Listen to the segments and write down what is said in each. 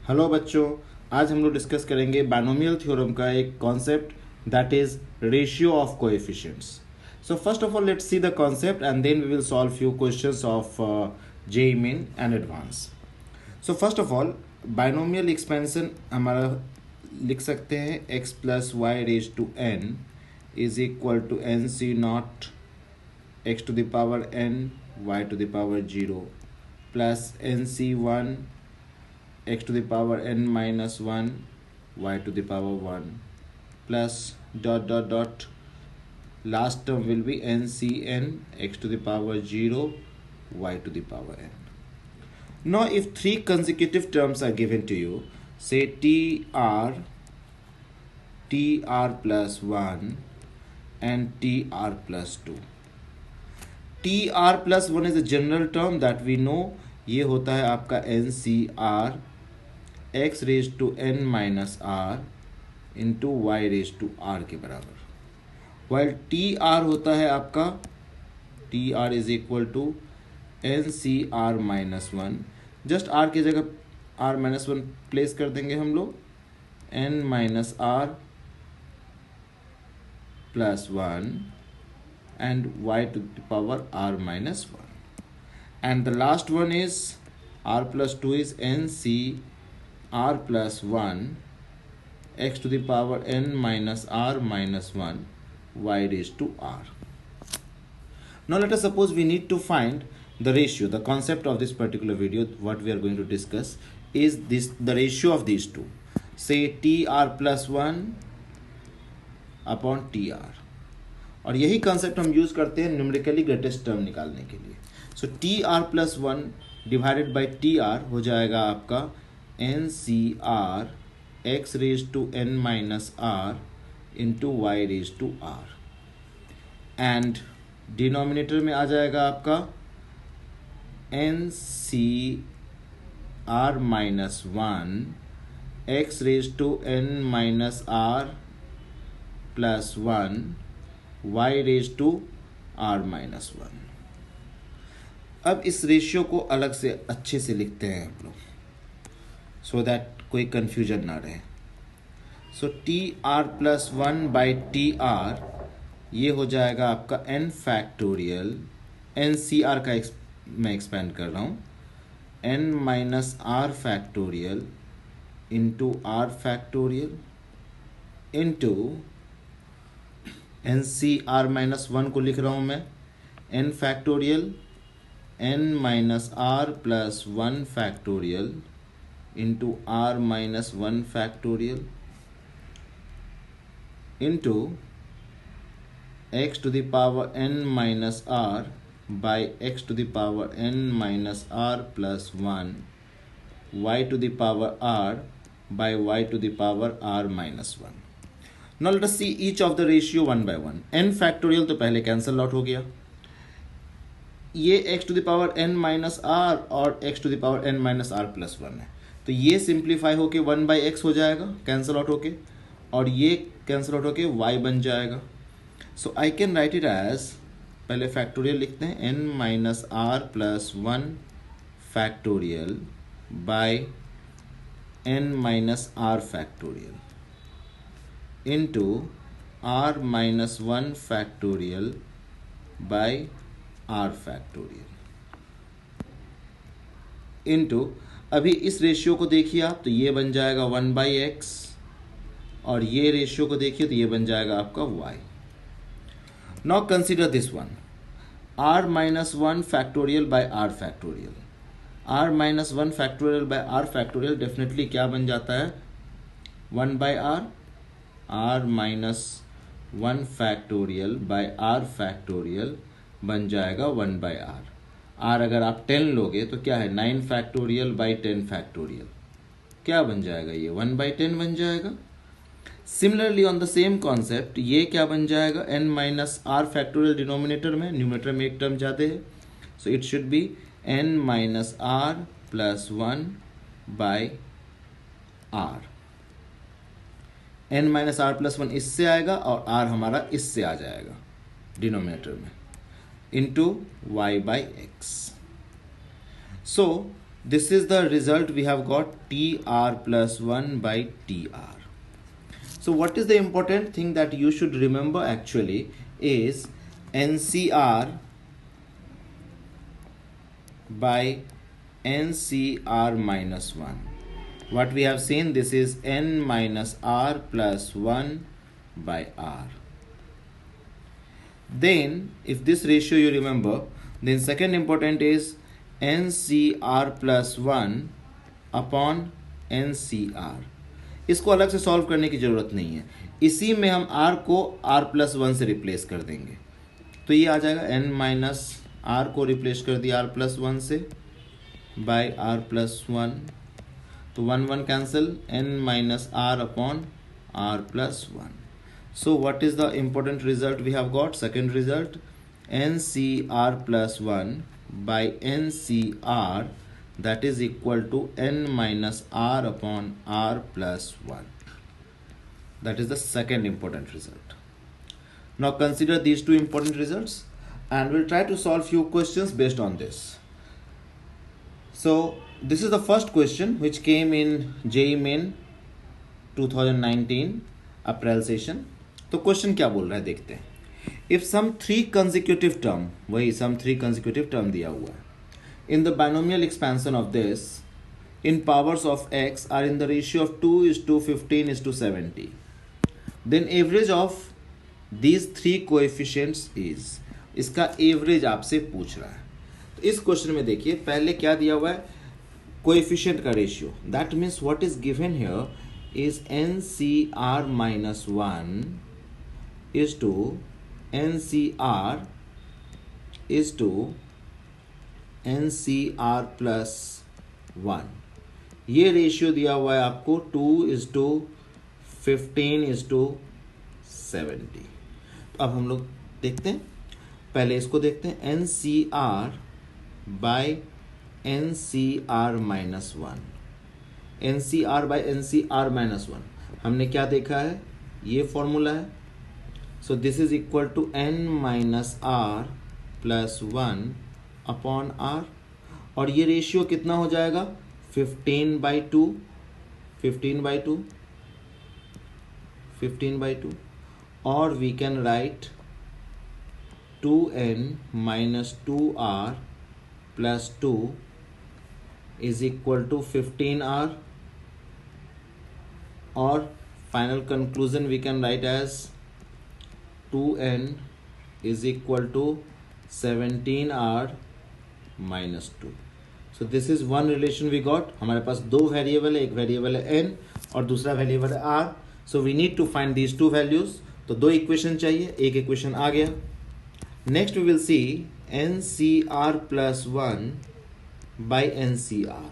Hello बच्चों, आज हम लोग डिस्कस करेंगे बाइनोमियल थ्योरम का एक concept that is ratio of coefficients. So first of all let's see the concept and then we will solve few questions of JEE Main and advance. So first of all binomial expansion हमारा लिख सकते हैं x plus y raise to n is equal to n C not x to the power n y to the power 0 plus n C one x to the power n minus 1 y to the power 1 plus dot dot dot last term will be ncn x to the power 0 y to the power n. Now if three consecutive terms are given to you, say tr plus 1 and tr plus 2. tr plus 1 is a general term that we know, ये होता है आपका ncr x raise to n minus r into y raise to r के बराबर. While T r होता है आपका T r is equal to n C are minus one. Just r की जगह आर माइनस वन प्लेस कर देंगे हम लोग. N minus are plus one and y to the power r minus one. And the last one is r plus two is n C r plus 1 x to the power n minus r minus 1 y raised to r. Now let us suppose we need to find the ratio. The concept of this particular video, what we are going to discuss is this, the ratio of these two. Say tr plus 1 upon tr. और यही concept हम use करते हैं numerically greatest term निकालने के लिए. So tr plus 1 divided by tr हो जाएगा आपका n C r x raise to n minus r into y raise to r. And denominator में आ जाएगा आपका n C are minus one x raise to n minus are plus one y raise to r minus one. अब इस ratio को अलग से अच्छे से लिखते हैं हम लोग सो दैट कोई कंफ्यूजन ना रहे. So T R plus one by T R ये हो जाएगा आपका N factorial. N C R का मैं एक्सपेंड कर रहा हूँ. N minus are factorial into R factorial into N C are minus one को लिख रहा हूँ मैं N factorial N minus are plus one factorial into r minus 1 factorial into x to the power n minus r by x to the power n minus r plus 1 y to the power r by y to the power r minus 1. Now let us see each of the ratio one by one. n factorial तो पहले cancel out हो गया. ये x to the power n minus r और x to the power n minus r plus 1 है, तो ये simplify होके वन बाई एक्स हो जाएगा कैंसिल आउट होके, और ये कैंसिल आउट होके y बन जाएगा. So I can write it as, पहले फैक्टोरियल लिखते हैं N minus are plus one factorial by N minus are factorial into R minus one factorial by are factorial into, अभी इस रेशियो को देखिए आप तो ये बन जाएगा वन बाई एक्स, और ये रेशियो को देखिए तो ये बन जाएगा आपका y. Now consider this one r minus one factorial by are factorial. r minus one factorial by are factorial definitely क्या बन जाता है one by r. r minus one factorial by are factorial बन जाएगा वन बाय आर. आर अगर आप 10 लोगे तो क्या है 9 फैक्टोरियल बाई 10 फैक्टोरियल, क्या बन जाएगा ये 1 बाई 10 बन जाएगा. Similarly on the same concept ये क्या बन जाएगा n minus are factorial denominator में, न्यूमिनेटर में एक टर्म ज़्यादा है, so it should be n minus are plus one by r. n minus are plus one इससे आएगा और r हमारा इससे आ जाएगा डिनोमिनेटर में into y by x. So This is the result we have got, TR plus 1 by TR. So what is the important thing that you should remember actually is NCR by NCR minus 1. What we have seen, this is N minus R plus 1 by R. Then if this ratio you remember, then second important is NCR plus 1 upon NCR. इसको अलग से solve करने की ज़रूरत नहीं है, इसी में हम R को R प्लस 1 से रिप्लेस कर देंगे, तो ये आ जाएगा N माइनस R को रिप्लेस कर दिया R प्लस 1 से बाय R प्लस 1, तो 1 1 cancel, N minus R upon R plus 1. So what is the important result we have got? Second result, NCR plus 1 by NCR, that is equal to N minus R upon R plus 1. That is the second important result. Now consider these two important results and we'll try to solve few questions based on this. So this is the first question which came in JEE Main 2019 April session. तो question क्या बोल रहा है देखते हैं. If some 3 consecutive term, वही सम 3 consecutive term दिया हुआ है, in the binomial expansion of this in powers of x are in the ratio of 2:15:70, then average of these 3 coefficients is. इसका एवरेज आपसे पूछ रहा है. तो इस क्वेश्चन में देखिए पहले क्या दिया हुआ है, कोएफिशिएंट का ratio. That means what is given here is NCR minus 1 is to NCR is to NCR plus 1. ये रेशियो दिया हुआ है आपको 2:15:70. तो अब हम लोग देखते हैं, पहले इसको देखते हैं. NCR by NCR minus 1. NCR by NCR minus 1 हमने क्या देखा है, ये फॉर्मूला है. So this is equal to N minus R plus 1 upon R, और ये रेशियो कितना हो जाएगा 15/2 और we can write 2N minus 2R plus 2 is equal to 15R, or final conclusion we can write as 2N is equal to 17R minus 2. So this is one relation we got. हमारे पास दो variable है, एक variable है n और दूसरा variable है r. So we need to find these two values. तो दो इक्वेशन चाहिए, एक इक्वेशन आ गया. Next we will see NCR plus 1 by NCR.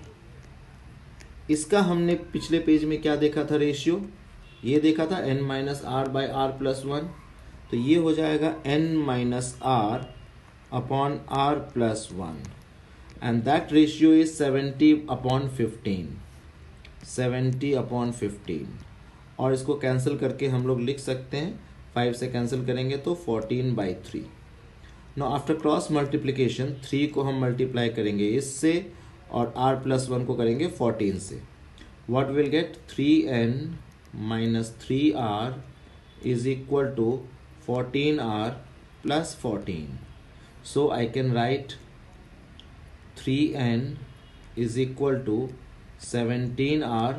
इसका हमने पिछले पेज में क्या देखा था, रेशियो ये देखा था N minus R by R plus 1. तो ये हो जाएगा N minus R upon R plus 1 and that ratio is 70/15. और इसको कैंसिल करके हम लोग लिख सकते हैं, 5 से कैंसिल करेंगे तो 14/3. नाउ आफ्टर क्रॉस मल्टीप्लिकेशन 3 को हम मल्टीप्लाई करेंगे इससे और R प्लस 1 को करेंगे 14 से. What will get 3N minus 3R is equal to 14R plus 14. So I can write 3N is equal to 17R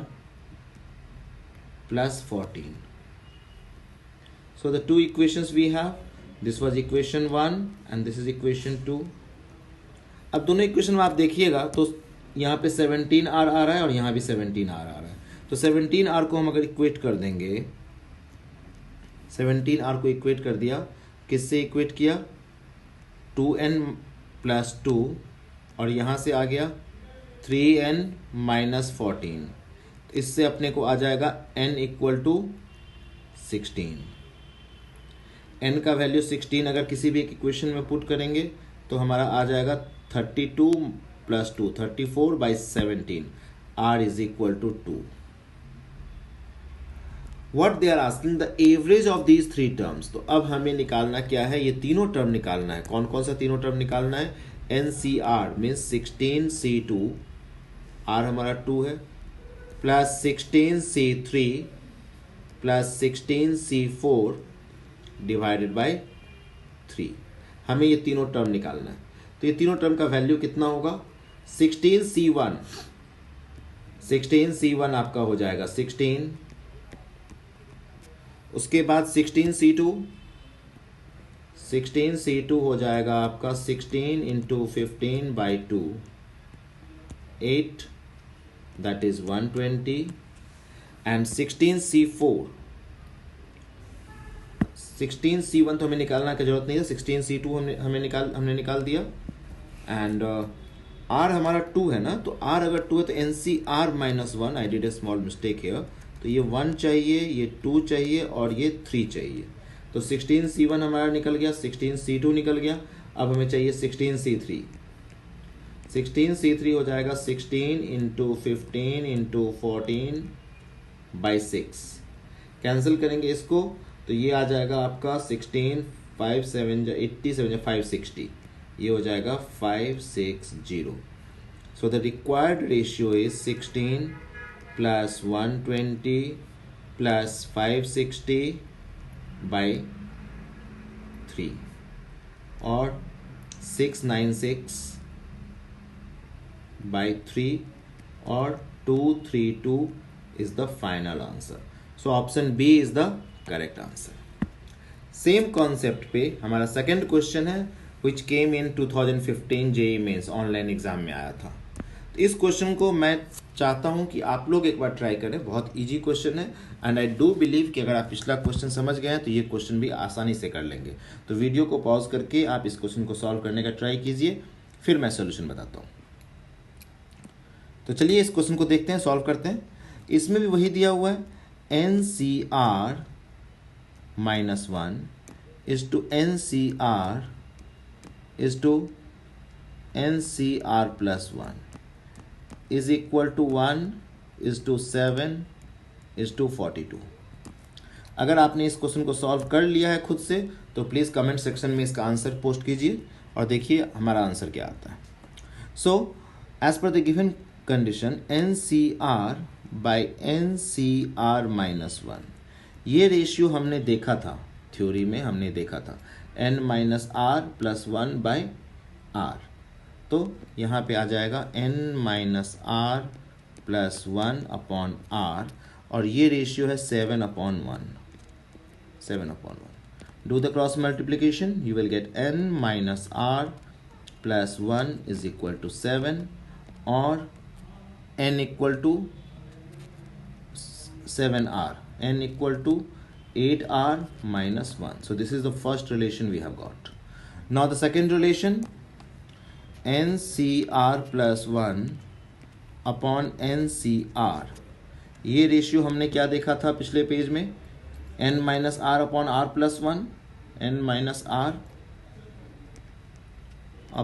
plus 14. So the two equations we have, this was equation 1 and this is equation 2. अब दोनों equation में आप देखिएगा तो यहाँ पे 17R आ रहा है और यहाँ भी 17R आ रहा है. तो 17R को हम अगर इक्वेट कर देंगे, 17R को इक्वेट कर दिया, किससे इक्वेट किया 2N प्लस 2 और यहाँ से आ गया 3N माइनस 14. इससे अपने को आ जाएगा N इक्वल टू 16. N का वैल्यू 16 अगर किसी भी एक इक्वेशन में पुट करेंगे तो हमारा आ जाएगा 32 plus 2 34/17. R is equal to 2. What they are asking, the average of these three terms. तो अब हमें निकालना क्या है, ये तीनों टर्म निकालना है. कौन कौन सा तीनों टर्म निकालना है, NCR means 16C2 आर हमारा 2 है, plus 16C3 plus 16C4 divided by 3। हमें ये तीनों टर्म निकालना है, तो ये तीनों टर्म का वैल्यू कितना होगा? 16C1 आपका हो जाएगा 16, उसके बाद 16C2 हो जाएगा आपका 16 into 15 by 2, 8, that is 120, and 16C1 तो हमें निकालना की जरूरत नहीं है, 16C2 हमने निकाल दिया। एंड R हमारा 2 है ना, तो R अगर 2 है तो NCR-1, I did a small mistake here, तो ये 1 चाहिए, ये 2 चाहिए और ये 3 चाहिए। तो 16C1 हमारा निकल गया, 16C2 निकल गया, अब हमें चाहिए 16C3। 16C3 हो जाएगा 16 इंटू 15 इंटू 14 बाई 6। कैंसिल करेंगे इसको तो ये आ जाएगा आपका 16, 5 7 87 560, ये हो जाएगा 560। So the required ratio is 16 plus 120 plus 560 by 3 और 696 बाई 3 और 232 is the final answer. So option B is the correct answer. Same concept पे हमारा सेकंड क्वेश्चन है which came in 2015 JEE mains online exam में आया था। तो इस क्वेश्चन को मैं चाहता हूं कि आप लोग एक बार ट्राई करें, बहुत इजी क्वेश्चन है एंड आई डू बिलीव कि अगर आप पिछला क्वेश्चन समझ गए हैं तो ये क्वेश्चन भी आसानी से कर लेंगे। तो वीडियो को पॉज करके आप इस क्वेश्चन को सॉल्व करने का ट्राई कीजिए, फिर मैं सोल्यूशन बताता हूँ। तो चलिए इस क्वेश्चन को देखते हैं, सॉल्व करते हैं। इसमें भी वही दिया हुआ है, NCR-1 is to NCR is to NCR plus 1 is equal to 1 is to 7 is to 42। अगर आपने इस क्वेश्चन को सॉल्व कर लिया है खुद से तो प्लीज़ कमेंट सेक्शन में इसका आंसर पोस्ट कीजिए और देखिए हमारा आंसर क्या आता है। So as per the given condition NCR by NCR-1, ये रेशियो हमने देखा था, थ्योरी में हमने देखा था n-r प्लस 1 बाई r, तो यहाँ पे आ जाएगा n-r प्लस 1 अपॉन r और ये रेशियो है 7/1। Do the cross multiplication, you will get n-r plus 1 is equal to 7 और n equal to 7r, n equal to 8r minus 1. So this is the first relation we have got. Now the second relation, NCR plus 1 upon NCR, ये ratio हमने क्या देखा था पिछले page में, n minus r upon r plus 1, n minus r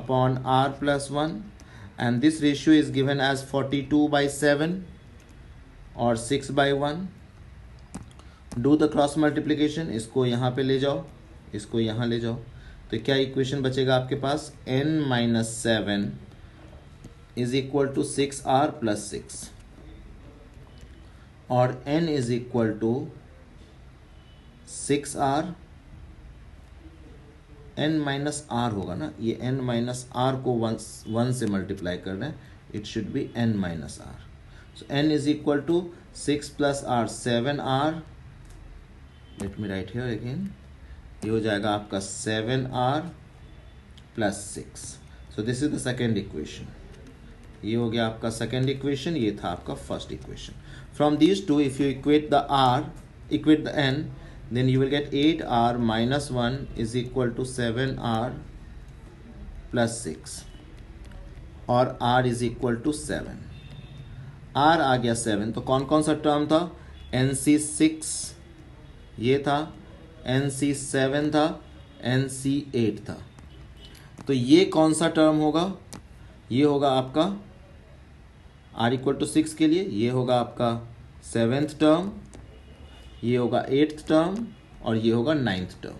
upon r plus 1, and this ratio is given as 42/7 और 6/1। Do the cross multiplication, इसको यहाँ पे ले जाओ, इसको यहाँ ले जाओ, तो क्या इक्वेशन बचेगा आपके पास, n-7 is equal to 6r plus 6 और n is equal to 6r, n minus r होगा ना, ये n माइनस r को 1 से मल्टीप्लाई कर रहे हैं, it should be n minus r। So n is equal to 6 plus r 7r, let me write here again, ये हो जाएगा आपका 7r plus 6। So this is the second equation, ये हो गया आपका second equation, ये था आपका first equation। From these two if you equate the r, equate the n, then you will get 8r minus 1 is equal to 7r plus 6 और r is equal to 7। r आ गया 7, तो कौन कौन सा term था, NC6 ये था, NC7 था, NC8 था, तो ये कौन सा टर्म होगा, ये होगा आपका r इक्वल टू 6 के लिए, ये होगा आपका 7th टर्म, ये होगा 8th टर्म और ये होगा 9th term.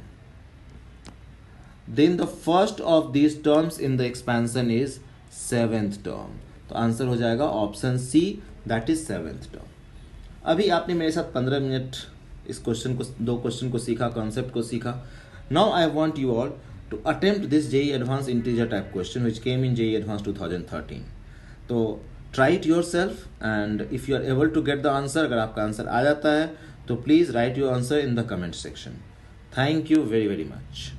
Then the first of these terms in the expansion is 7th term, तो आंसर हो जाएगा option C, that is 7th term. अभी आपने मेरे साथ 15 मिनट इस क्वेश्चन को, दो क्वेश्चन को सीखा, कॉन्सेप्ट को सीखा। Now I want you all to attempt this JEE advance integer type question which came in JEE advance 2013। तो try it yourself and if you are able to get the answer, अगर आपका answer आ जाता है तो please write your answer in the comment section. Thank you very very much.